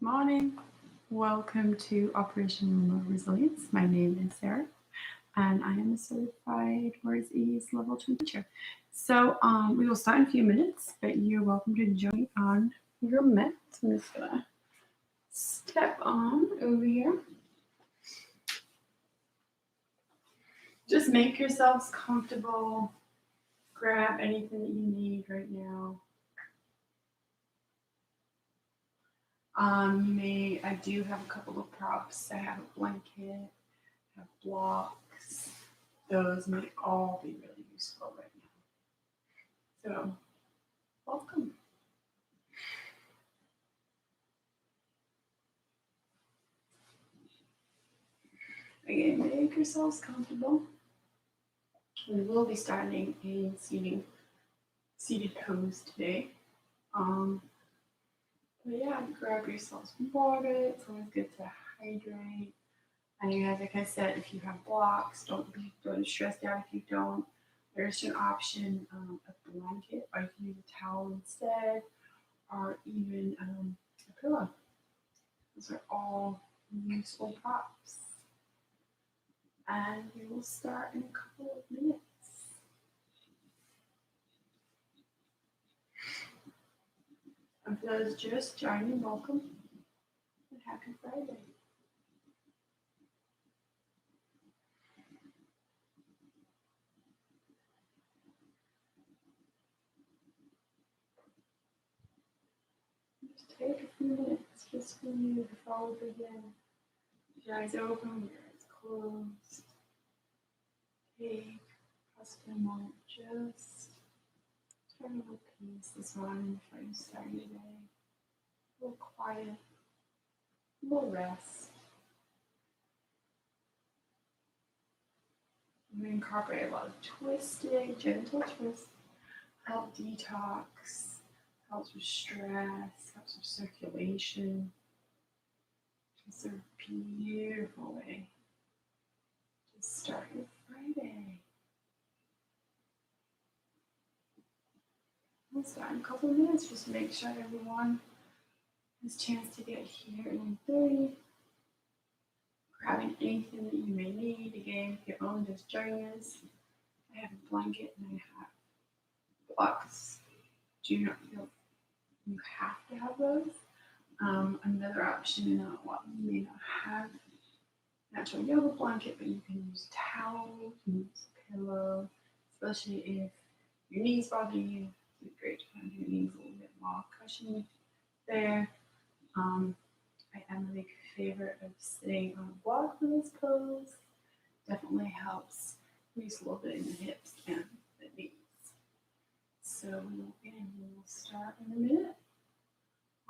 Morning. Welcome to Operation Remote Resilience. My name is Sarah, and I am a certified Words Ease Level 2 teacher. We will start in a few minutes, but you're welcome to join on your mat. I'm just gonna step on over here. Just make yourselves comfortable. Grab anything that you need right now. I do have a couple of props. I have a blanket, I have blocks. Those may all be really useful right now. So, welcome. Again, make yourselves comfortable. We will be starting a seated pose today. But yeah, grab yourselves some water. It's always good to hydrate. And you guys, like I said, if you have blocks, don't be stressed out if you don't. There's an option, a blanket, or you can use a towel instead, or even a pillow. Those are all useful props. And we will start in a couple of minutes. And for those just joining, welcome and happy Friday. Just take a few minutes just for you before we begin. Your eyes open, your eyes closed. Take a moment, just turn a little peace this morning before you start your day. A little quiet, a little rest. We incorporate a lot of twisting, gentle twists, help detox, helps with stress, helps with circulation. It's a beautiful way to start your Friday. We'll start in a couple of minutes just to make sure everyone has a chance to get here at 1:30. Grabbing anything that you may need. Again, if you're on just joining us, I have a blanket and I have blocks. Do not feel you have to have those. Another option, what you may not have natural yoga blanket, but you can use a towel, you can use a pillow, especially if your knees bother you. It's great to find your knees a little bit more cushiony there. I am a big favorite of sitting on a block for this pose. Definitely helps release a little bit in the hips and the knees. So again, we'll start in a minute.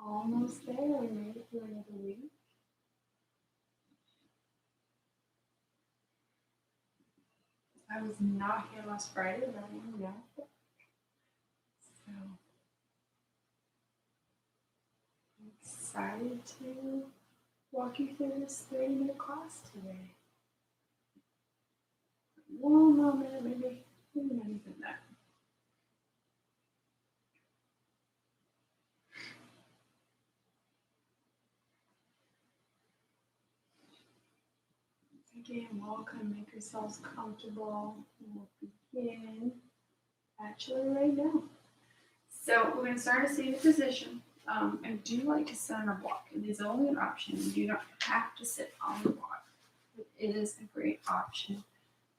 Almost there. We made it through another week. I was not here last Friday, but I am now. So I'm excited to walk you through this 30-minute class today. One more minute, maybe not even that. Again, welcome, make yourselves comfortable. We'll begin actually right now. So we're going to start a seated position. I do like to sit on a block. It is only an option. You do not have to sit on the block. It is a great option.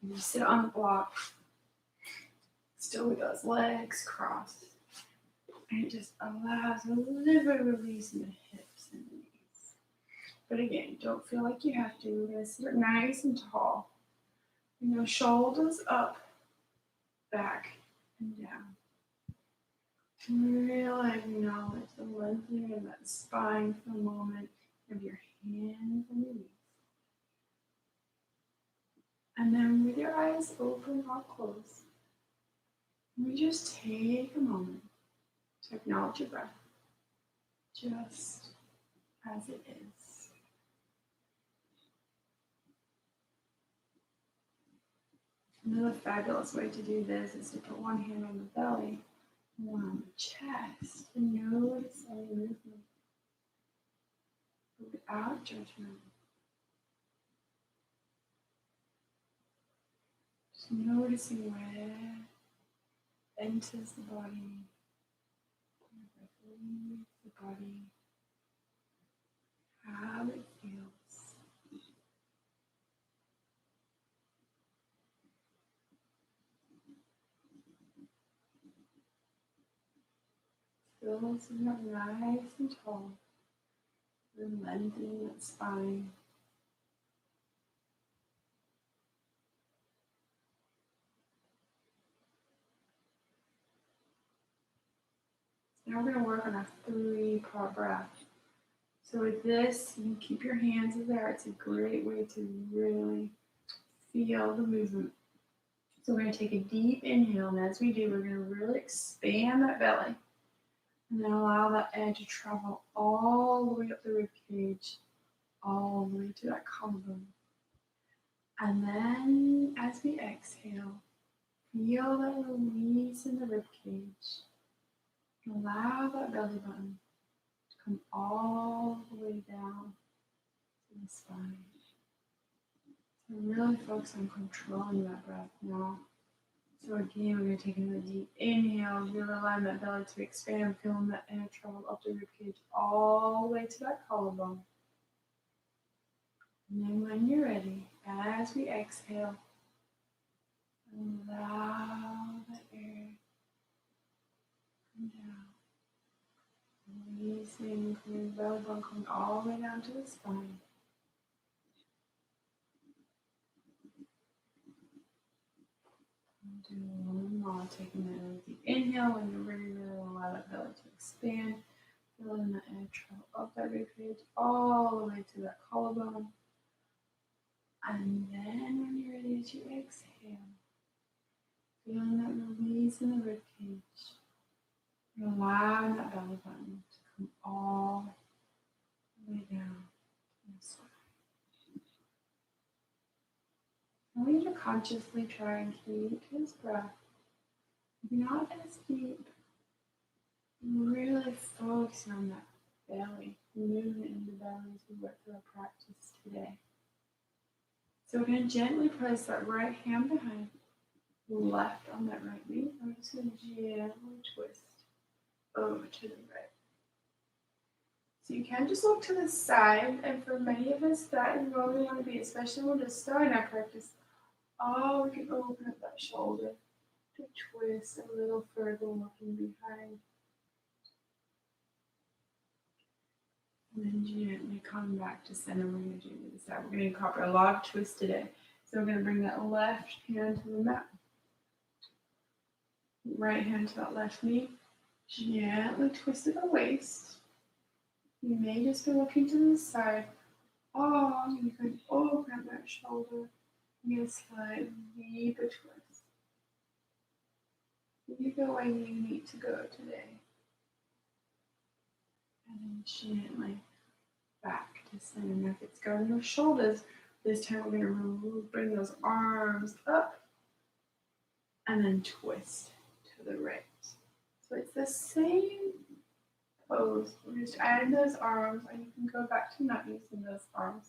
You sit on the block, still with those legs crossed. And it just allows a little bit of release in the hips and the knees. But again, don't feel like you have to. We're going to sit nice and tall. Shoulders up, back, and down. Really acknowledge the lengthening of that spine for a moment of your hands and your knees. And then with your eyes open or closed, we just take a moment to acknowledge your breath, just as it is. Another fabulous way to do this is to put one hand on the belly, one on the chest, and notice any movement. without judgment. Just noticing where enters the body, leaves the body, how it feels. Feels up nice and tall, and lengthening that spine. Now we're going to work on a 3-part breath. So with this, you can keep your hands there. It's a great way to really feel the movement. So we're going to take a deep inhale, and as we do, we're going to really expand that belly. And then allow that air to travel all the way up the rib cage, all the way to that collarbone. And then as we exhale, feel that release in the rib cage. Allow that belly button to come all the way down to the spine. So really focus on controlling that breath now. So again, we're going to take another deep inhale, really allow that belly to expand, feeling that air travel up the rib cage all the way to that collarbone. And then when you're ready, as we exhale, allow that air to come down. Releasing from your belly button, coming all the way down to the spine. Do one more, taking that deep inhale. When you're ready, really allow that belly to expand. Feeling the air travel up that rib cage all the way to that collarbone. And then when you're ready to exhale, feeling that release in the rib cage. You're allowing that belly button to come all the way down to the spine. I want you to consciously try and keep this breath not as deep. Really focusing on that belly, movement in the belly as we work through our practice today. So we're going to gently place that right hand behind the left on that right knee. I'm just going to gently twist over to the right. So you can just look to the side, and for many of us, that is where we want to be, especially when we're just starting our practice. Oh, we can open up that shoulder to twist a little further, looking behind. And then gently come back to center. We're going to do this side. We're going to incorporate a lot of twists today. So we're going to bring that left hand to the mat. Right hand to that left knee. Gently twist to the waist. You may just be looking to the side. Oh, you can open up that shoulder. You can slide deeper twist. You go where you need to go today. And then gently back to center. Now if it's going your shoulders, this time we're going to bring those arms up and then twist to the right. So it's the same pose. We're just adding those arms, and you can go back to not using those arms.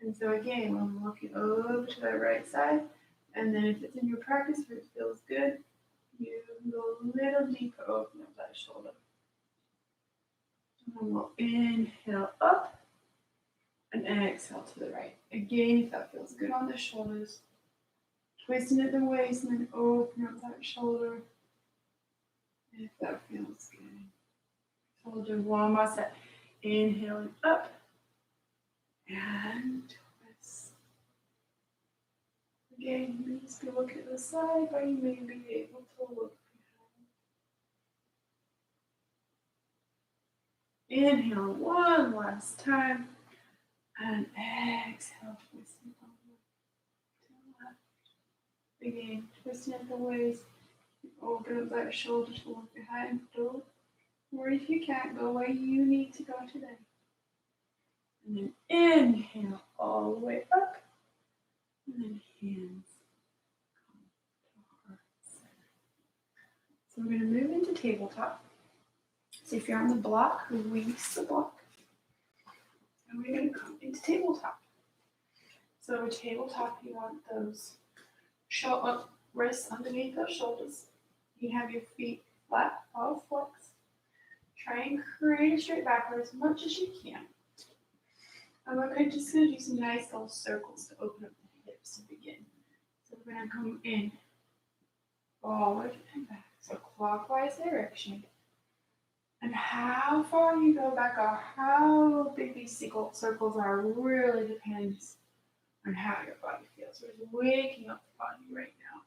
And so again, we're looking over to the right side, and then if it's in your practice, if it feels good, you can go a little deeper, open up that shoulder. And we'll inhale up and exhale to the right. Again, if that feels good on the shoulders, twisting at the waist and then open up that shoulder. If that feels good. So we'll do one more set. Inhaling up and twist. Again, you may just be looking at the side, but you may be able to look behind. Inhale one last time. And exhale, twisting over to the left. Again, twisting at the waist. Open up that shoulder to look behind. Don't worry if you can't. Go where you need to go today. And then inhale all the way up. And then hands come to heart center. So we're going to move into tabletop. So if you're on the block, release the block. And we're going to come into tabletop. So with tabletop, you want those wrists underneath those shoulders. You have your feet flat, all flexed. Try and create a straight backward as much as you can. And we're going to just do some nice little circles to open up the hips to begin. So we're going to come in, forward and back. So clockwise direction. And how far you go back or how big these circles are really depends on how your body feels. We're just waking up the body right now.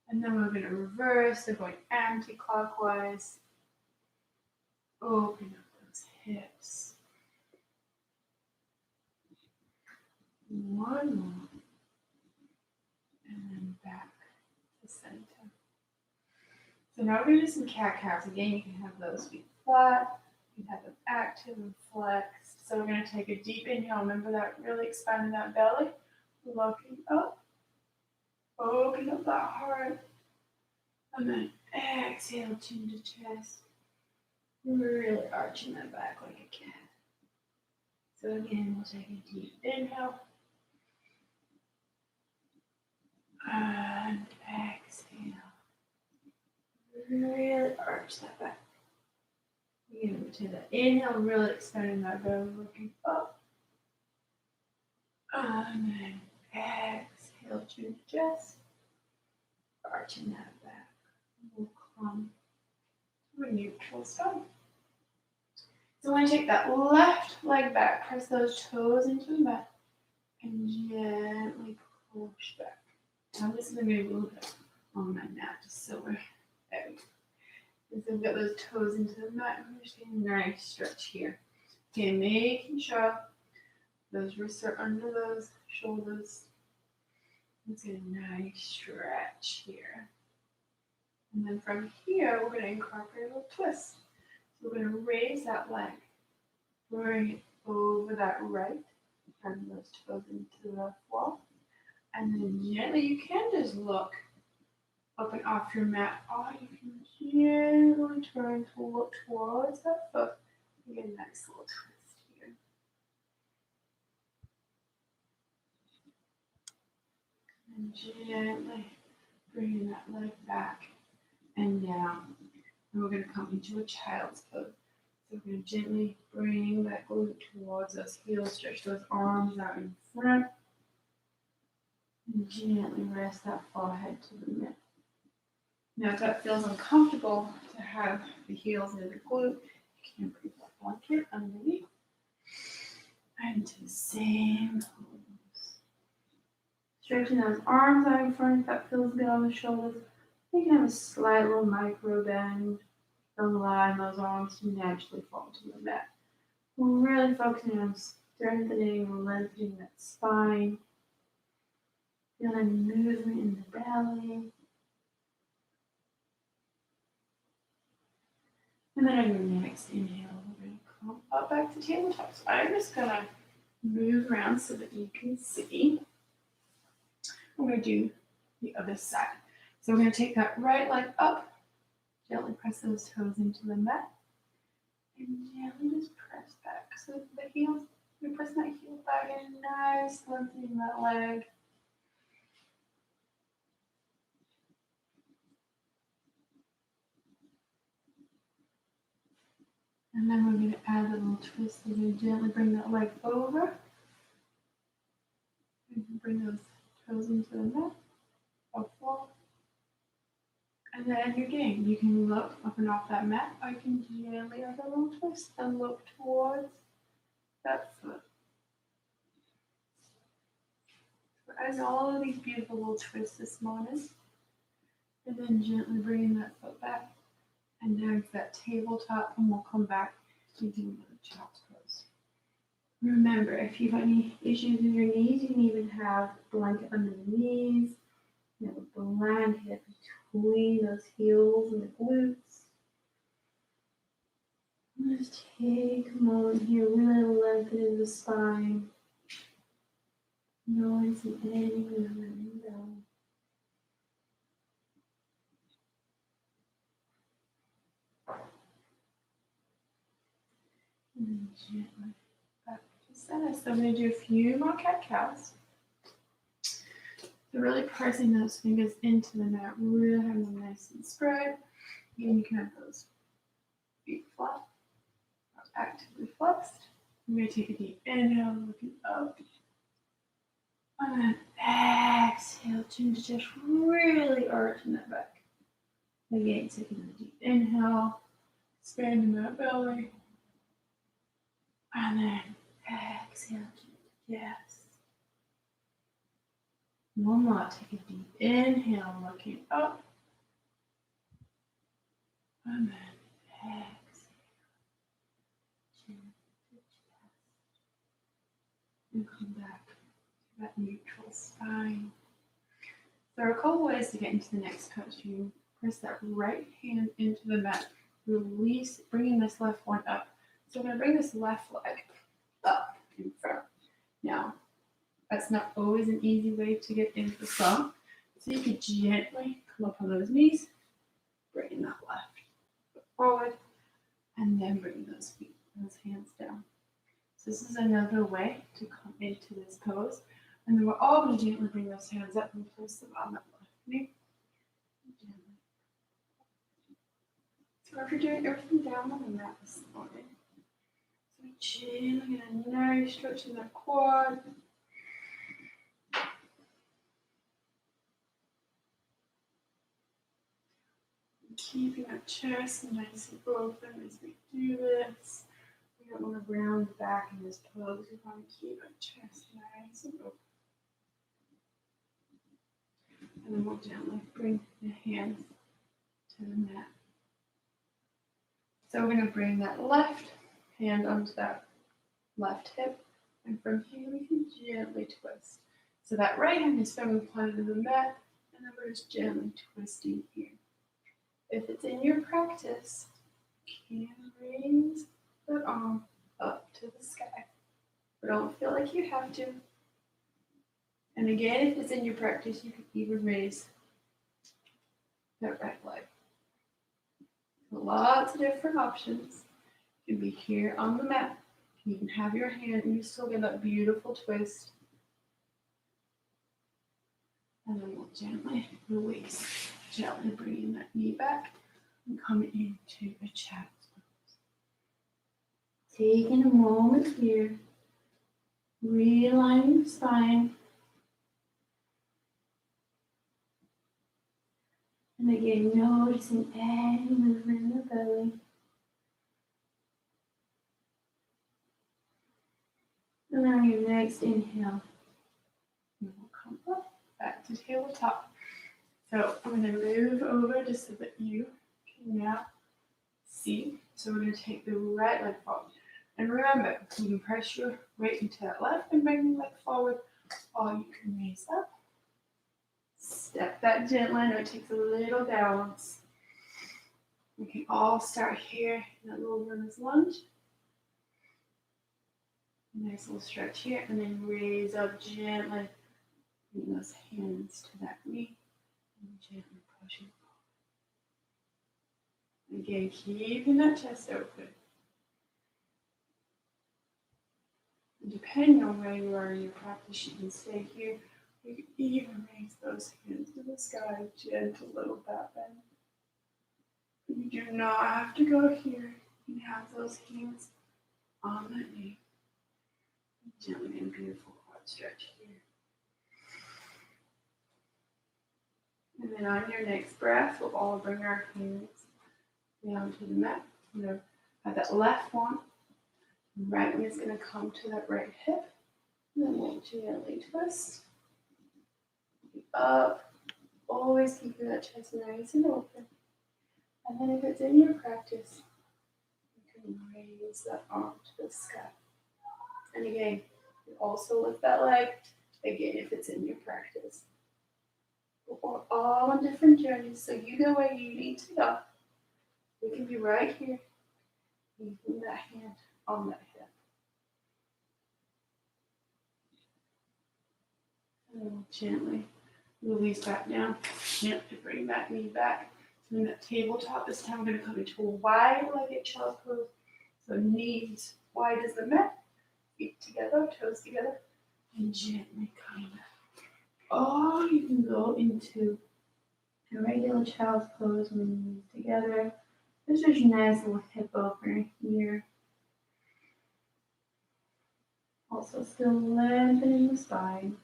And then we're going to reverse, so going anti-clockwise. Open up those hips. One more. And then back to center. So now we're going to do some cat-cows. Again, you can have those feet flat. You can have them active and flexed. So we're going to take a deep inhale. Remember that really expanding that belly. Looking up. Open up that heart. And then exhale, chin to chest. Really arching that back like a cat. So again, we'll take a deep inhale. And exhale. Really arch that back. Again, we take that inhale, really expanding that belly, looking up. And then exhale, chin to chest. Arching that back. We'll come to a neutral spine. So we're going to take that left leg back, press those toes into the mat, and gently push back. I'm just going to move a little bit on my mat just so we're there. So we've got those toes into the mat, and we're just getting a nice stretch here. Okay, making sure those wrists are under those shoulders. Let's get a nice stretch here. And then from here, we're going to incorporate a little twist. So we're going to raise that leg, bring it over that right, turn those toes into the wall, and then gently, you can just look up and off your mat, or you can gently turn to look towards that foot. You get a nice little twist here. And gently bringing that leg back and down. And we're going to come into a child's pose. So we're going to gently bring that glute towards us, heels, stretch those arms out in front. And gently rest that forehead to the mat. Now if that feels uncomfortable to have the heels near the glute, you can bring that blanket underneath. And to the same pose. Stretching those arms out in front if that feels good on the shoulders. You can have a slight little micro bend, allowing those arms to naturally fall to the mat. We're really focusing on strengthening and lengthening that spine. Feeling movement in the belly. And then on your next inhale, we're going to come up back to tabletop. So I'm just going to move around so that you can see. I'm going to do the other side. So we're going to take that right leg up, gently press those toes into the mat, and gently just press back. So the heels, you're pressing that heel back in, nice, lengthening that leg. And then we're going to add a little twist. We're going to gently bring that leg over. And bring those toes into the mat, or fall. And then again, you can look up and off that mat, or you can gently add a little twist and look towards that foot. So adding all of these beautiful little twists this morning. And then gently bringing that foot back. And down to that tabletop, and we'll come back and do another child's pose. Remember, if you've got any issues with your knees, you can even have a blanket under the knees. You have a blanket between those heels and the glutes. Just take a moment here, really lengthening the spine. Noticing any movement in the belly. And then gently back So I'm going to do a few more cat-cows. So really pressing those fingers into the mat, really having them nice and spread. And you can have those feet flat or actively flexed. I'm going to take a deep inhale, looking up. And then exhale, chin to chest, really arching that back. Again, taking a deep inhale, expanding that belly. And then exhale, chin to chest. One more, take a deep inhale, looking up. And then exhale, chin to chest. And come back to that neutral spine. There are a couple ways to get into the next pose. You press that right hand into the mat, release, bringing this left one up. So I'm going to bring this left leg up in front. Now, that's not always an easy way to get into the song. So you can gently come up on those knees, bring that left foot forward, and then bring those hands down. So this is another way to come into this pose. And then we're all going to gently bring those hands up and place them on that left knee. Gently. So if you're doing everything down on the mat this morning, so gently get a nice stretch in that quad. Keeping that chest nice and open as we do this. We don't want to round back in this pose. We want to keep our chest nice and open. And then we'll gently bring the hands to the mat. So we're going to bring that left hand onto that left hip. And from here we can gently twist. So that right hand is firmly planted in the mat. And then we're just gently twisting here. If it's in your practice, you can raise that arm up to the sky. But don't feel like you have to. And again, if it's in your practice, you can even raise that right leg. Lots of different options. You can be here on the mat. You can have your hand and you still get that beautiful twist. And then we'll gently release. Gently bringing that knee back and coming into a child's pose. Taking a moment here. Realigning the spine. And again, noticing any movement in the belly. And then on your next inhale, you will come up back to tabletop. So I'm going to move over just so that you can now see. So we're going to take the right leg forward. And remember, you can press your weight into that left and bring the leg forward, or you can raise up. Step back gently. I know it takes a little balance. We can all start here in that little runner's lunge. Nice little stretch here, and then raise up gently. Bring those hands to that knee, and gently pushing forward. Again, keeping that chest open. And depending on where you are in your practice, you can stay here. You can even raise those hands to the sky, gentle little back bend. You do not have to go here. You can have those hands on that knee. Gently and beautiful quad stretch here. And then on your next breath, we'll all bring our hands down to the mat. We're going to have that left one. Right one is going to come to that right hip. And then we'll gently twist. Up. Always keeping that chest nice and open. And then if it's in your practice, you can raise that arm to the sky. And again, you also lift that leg, again, if it's in your practice. We're all on different journeys, so you go where you need to go. You can be right here, keeping that hand on that hip. And then we'll gently release back down, gently bring that knee back. So in that tabletop, this time we're going to come into a wide-legged child's pose. So knees wide as the mat. feet together, toes together, and gently come back. Or you can go into a regular child's pose when your knees together. This is a nice little hip opener here. Also still lengthening the spine.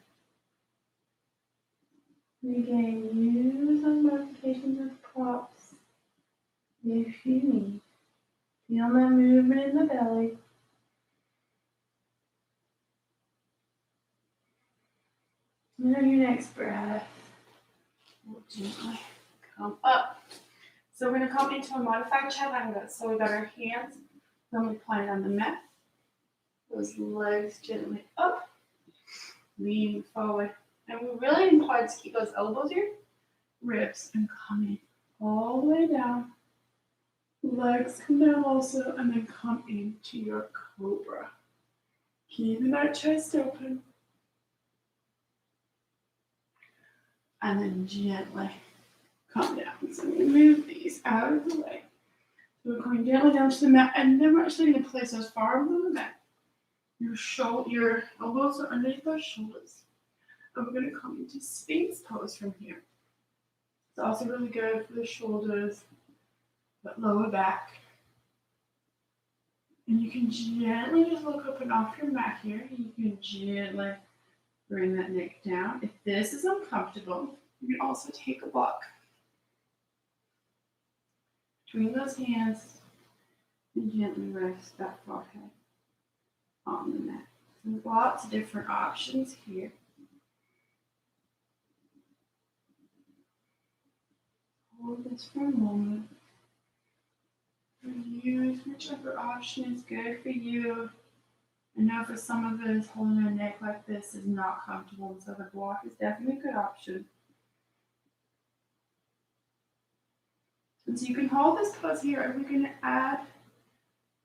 And again, use those modifications of props if you need. Feel that movement in the belly. And on your next breath, we'll gently come up. So we're going to come into a modified chaturanga. So we got our hands firmly planted on the mat. Those legs gently up, leaning forward. And we're really important to keep those elbows here, ribs, and coming all the way down. Legs come down also, and then come into your cobra. Keeping that chest open. And then gently come down. So we move these out of the way. So we're going gently down to the mat, and then we're actually going to place those far over the mat. Your elbows are underneath those shoulders. And we're going to come into Sphinx pose from here. It's also really good for the shoulders, but lower back. And you can gently just look up and off your mat here. You can gently bring that neck down. If this is uncomfortable, you can also take a block between those hands and gently rest that forehead on the mat. So lots of different options here. Hold this for a moment. And use whichever option is good for you. I know for some of us, holding a neck like this is not comfortable, so the block is definitely a good option. And so you can hold this pose here, and we're going to add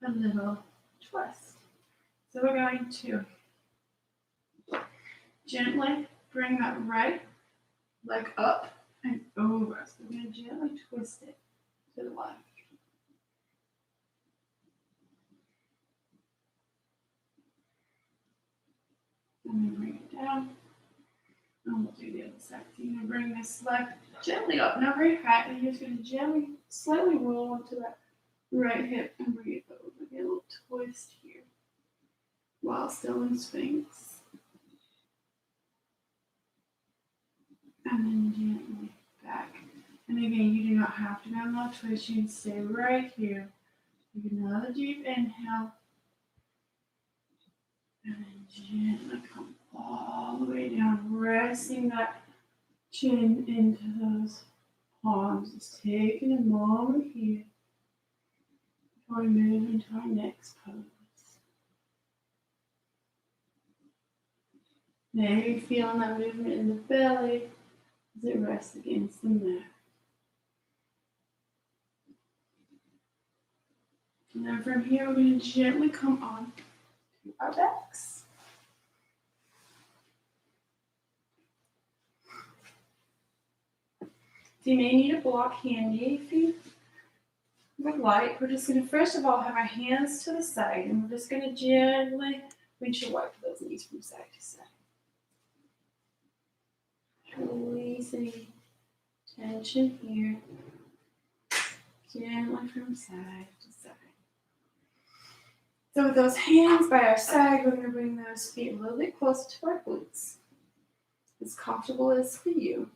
a little twist. So we're going to gently bring that right leg up and over. So we're going to gently twist it to the left. And then bring it down. And we'll do the other side. So you're going to bring this leg gently up, not very high, and you're just going to gently, slightly roll onto that right hip and bring it over. Get a little twist here while still in Sphinx. And then gently back. And again, you do not have to go in that twist. You can stay right here. Take another deep inhale. And then gently come all the way down, resting that chin into those palms. Just taking a moment here before we move into our next pose. Maybe feeling that movement in the belly as it rests against the mat. And then from here, we're going to gently come on to our backs. So you may need a block handy if you would like. We're just going to first of all have our hands to the side, and we're just going to gently reach and wipe those knees from side to side. Releasing tension here, gently from side to side. So with those hands by our side, we're going to bring those feet a little bit closer to our glutes, as comfortable as for you.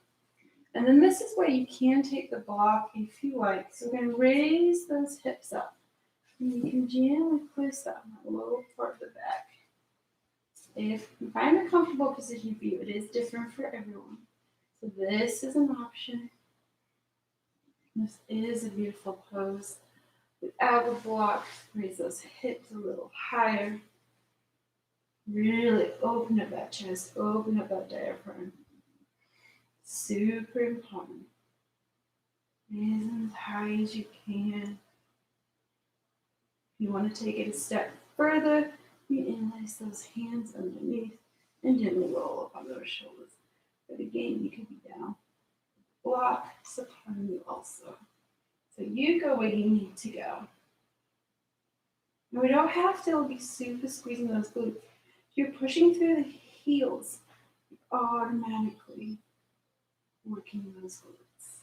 And then this is where you can take the block if you like. So we're going to raise those hips up. And you can gently place that on the lower part of the back. If you find a comfortable position for you, it is different for everyone. So this is an option. This is a beautiful pose. Without the block, raise those hips a little higher. Really open up that chest, open up that diaphragm. Super important. Raise them as high as you can. If you want to take it a step further, you interlace those hands underneath and gently roll up on those shoulders. But again, you can be down. Block supporting you also. So you go where you need to go. And we don't have to be super squeezing those glutes. If you're pushing through the heels, you're automatically working those glutes.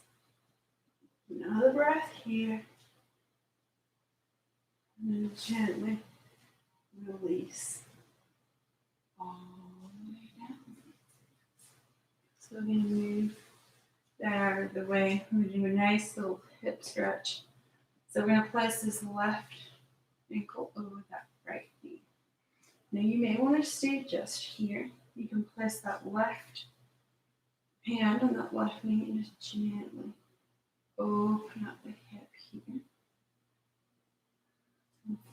Another breath here. And then gently release all the way down. So we're going to move that out of the way. We're going to do a nice little hip stretch. So we're going to place this left ankle over that right knee. Now you may want to stay just here. You can place that left hand on that left knee and just gently open up the hip here.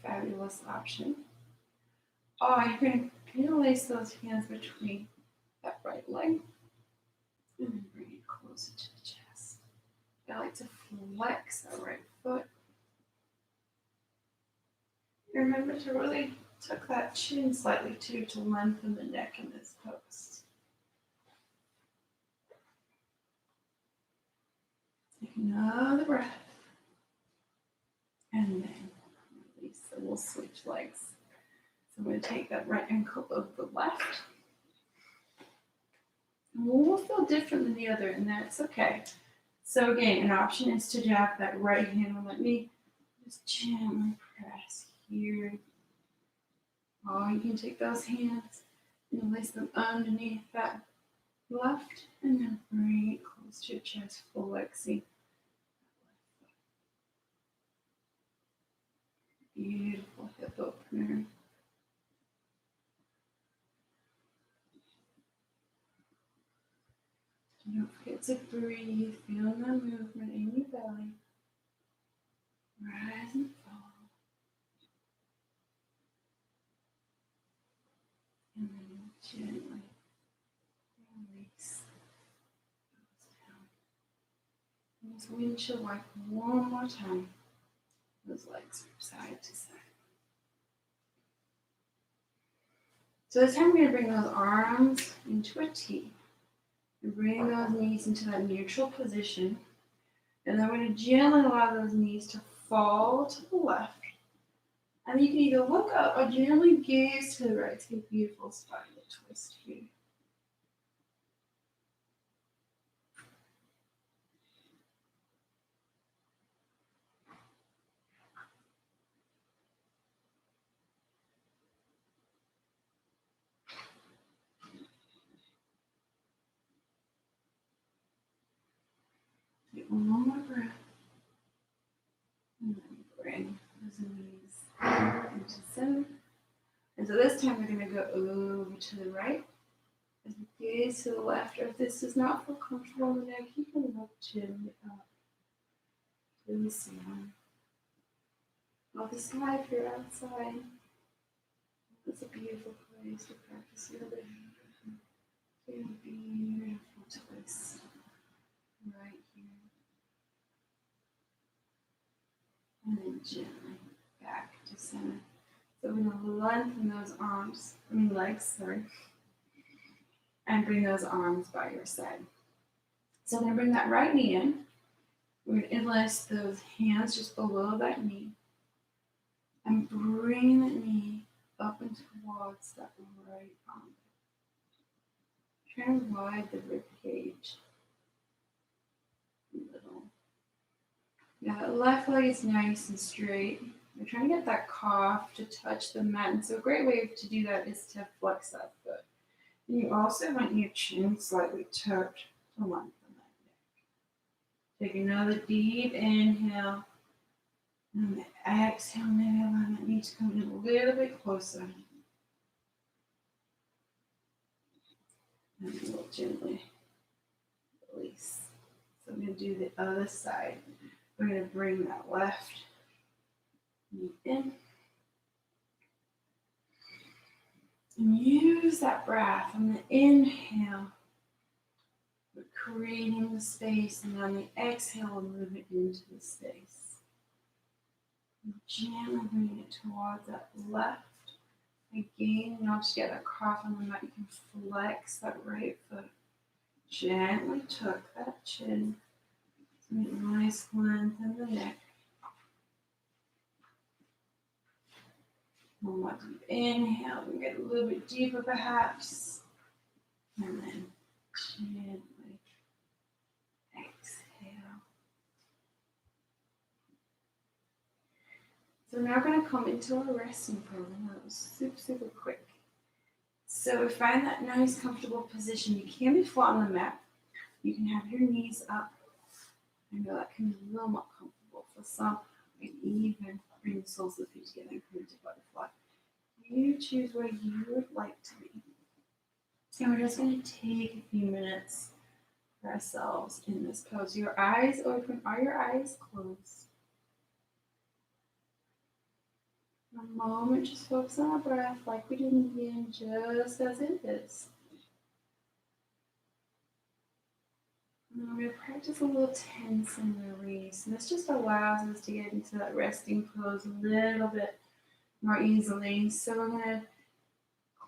Fabulous option. Oh, you're going to interlace those hands between that right leg and then bring it closer to the chest. I like to flex that right foot. Remember to really tuck that chin slightly too to lengthen the neck in this pose. Take another breath. And then release. So we'll switch legs. So I'm going to take that right ankle over the left. And we'll feel different than the other, and that's okay. So again, an option is to jab that right hand on that knee. Just gently press here. Oh, you can take those hands and place them underneath that left, and then bring it close to your chest, flexing. Beautiful hip opener. Don't forget to breathe, feel the movement in your belly. Rise and fall. And then gently release those down. And just windshield wipe one more time. Those legs from side to side. So this time we're going to bring those arms into a T. And bring those knees into that neutral position. And then we're going to gently allow those knees to fall to the left. And you can either look up or gently gaze to the right to get a beautiful spiral twist here. Get one more breath. And then bring those knees into center. And so this time we're going to go over to the right. As we gaze to the left, or if this does not feel comfortable in the neck, you can look gently up to the ceiling. Or the sky if you're outside. It's a beautiful place to practice yoga. It's a beautiful twist right here. And then gently back to center. So we're going to lengthen those legs, and bring those arms by your side. So I'm going to bring that right knee in. We're going to interlace those hands just below that knee. And bring that knee up and towards that right arm. Try to widen the rib cage a little. Now that left leg is nice and straight. We're trying to get that calf to touch the mat. And so a great way to do that is to flex that foot. And you also want your chin slightly tucked to lengthen that neck. Take another deep inhale. And the exhale, maybe allow that knee to come in a little bit closer. And we'll gently release. So I'm going to do the other side. We're going to bring that left knee in. And use that breath on the inhale. We're creating the space, and on the exhale, we'll move it into the space. And gently bring it towards that left. Again, not to get that calf on the mat, you can flex that right foot. Gently tuck that chin. So nice length in the neck. One more deep inhale. We get a little bit deeper perhaps. And then gently exhale. So we're now going to come into a resting pose. And that was super, super quick. So find that nice, comfortable position. You can be flat on the mat. You can have your knees up. I know that can be a little more comfortable for some. You can even bring the soles of the feet together and come into butterfly. You choose where you would like to be. And we're just going to take a few minutes for ourselves in this pose. Your eyes open. Are your eyes closed? A moment, just focus on our breath like we did in the beginning, just as it is. And we're going to practice a little tense and release. And this just allows us to get into that resting pose a little bit more easily. So we're going to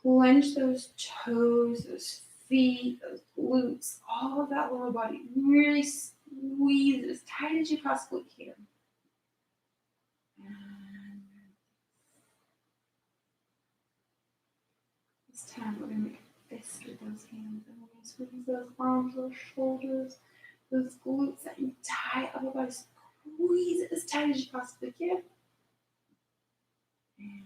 clench those toes, those feet, those glutes, all of that lower body. Really squeeze it as tight as you possibly can. And this time we're going to make a fist with those hands. And we're going to squeeze those arms, those shoulders, those glutes, that entire upper body. Squeeze it as tight as you possibly can. And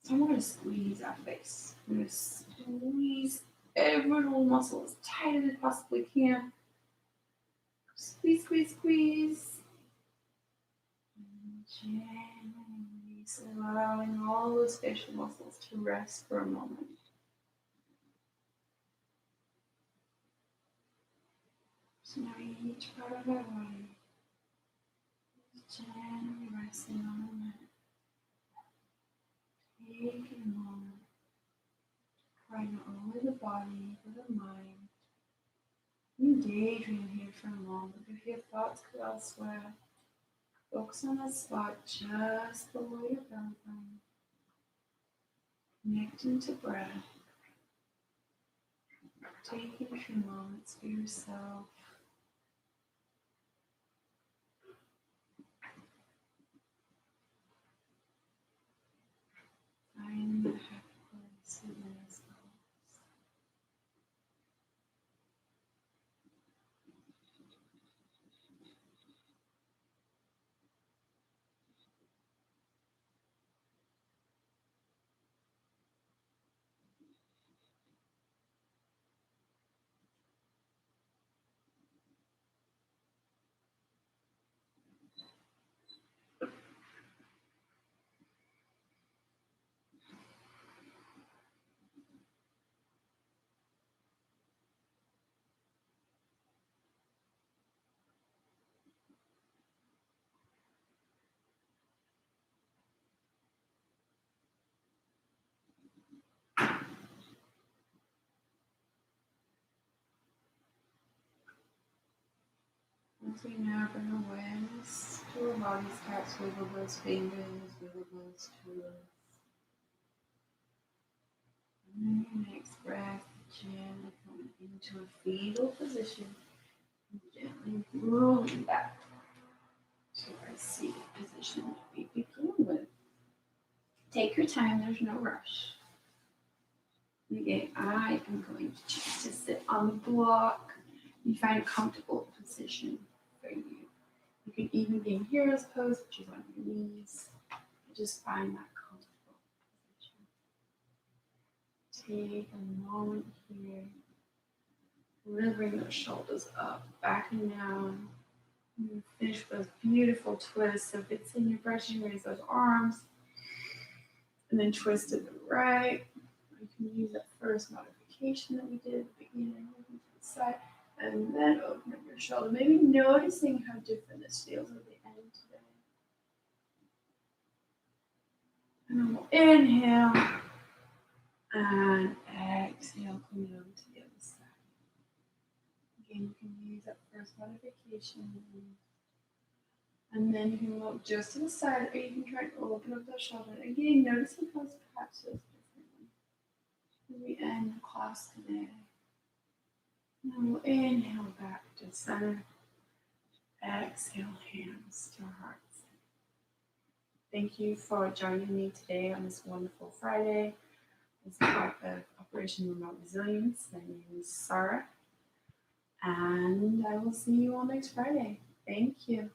so I'm going to squeeze our face. I'm going to squeeze every little muscle as tight as you possibly can. Squeeze, squeeze, squeeze. And gently release, allowing all those facial muscles to rest for a moment. So now each part of our body is gently resting on the mat. Take a moment, quiet not only the body, but the mind. You daydream here for a moment. If your thoughts go elsewhere, focus on a spot just below your belly button. Connecting to breath. Taking a few moments for yourself. Finding the happy place within yourselves. As we now bring awareness to our body, start to wiggle those fingers, wiggle those toes. And then your next breath, gently coming into a fetal position. And gently rolling back to our seated position that we begin with. Take your time, there's no rush. Again, I am going to choose to sit on the block. You find a comfortable position for you. You can even be in hero's pose, which is on your knees. Just find that comfortable position. Take a moment here. We're going to bring those shoulders up, back and down. And finish with those beautiful twists. So if it's in your breath, you raise those arms. And then twist to the right. You can use that first modification that we did at the beginning. Moving to the side. And then open up your shoulder. Maybe noticing how different this feels at the end today. And then we'll inhale. And exhale, coming over to the other side. Again, you can use that first modification. And then you can look just to the side, or you can try to open up the shoulder. Again, noticing how this perhaps feels differently. As we end the class today. And then we'll inhale back to center. Exhale, hands to hearts. Thank you for joining me today on this wonderful Friday as part of Operation Remote Resilience. My name is Sara, and I will see you all next Friday. Thank you.